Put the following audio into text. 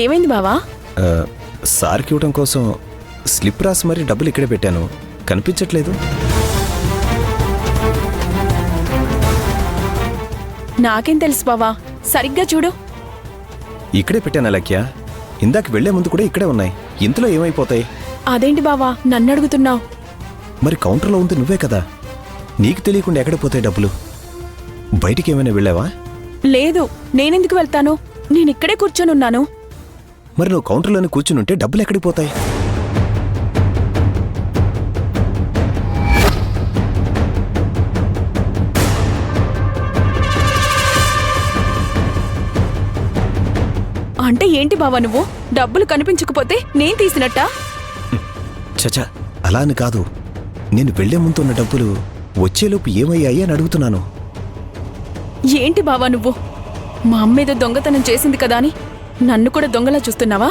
ఏమైంది బావా? సార్కి ఇవ్వడం కోసం స్లిప్ రాసి మరి డబ్బులు ఇక్కడే పెట్టాను, కనిపించట్లేదు. నాకేం తెలుసు బావా, సరిగ్గా చూడు. ఇక్కడే పెట్టాను లక్య, ఇందాక వెళ్లే ముందు కూడా ఇక్కడే ఉన్నాయి. ఇంతలో ఏమైపోతాయి? అదేంటి బావా నన్ను అడుగుతున్నావు? మరి కౌంటర్లో ఉంది నువ్వే కదా, నీకు తెలియకుండా ఎక్కడ పోతాయి డబ్బులు? బయటికి ఏమైనా వెళ్ళావా? లేదు, నేనెందుకు వెళ్తాను, నేనిక్కడే కూర్చొనున్నాను. మరి నువ్వు కౌంటర్లోనే కూర్చునుంటే డబ్బులు ఎక్కడికి పోతాయి? అంటే ఏంటి బావా నువ్వు? డబ్బులు కనిపించకపోతే నేను తీసినట్టా? చచా, అలా అని కాదు. నేను వెళ్లే ముందు ఉన్న డబ్బులు వచ్చేలోపు ఏమయ్యాయి అని అడుగుతున్నాను. ఏంటి బావా నువ్వు? మా అమ్మేదో దొంగతనం చేసింది కదా అని నన్ను కూడా దొంగలా చూస్తున్నావా?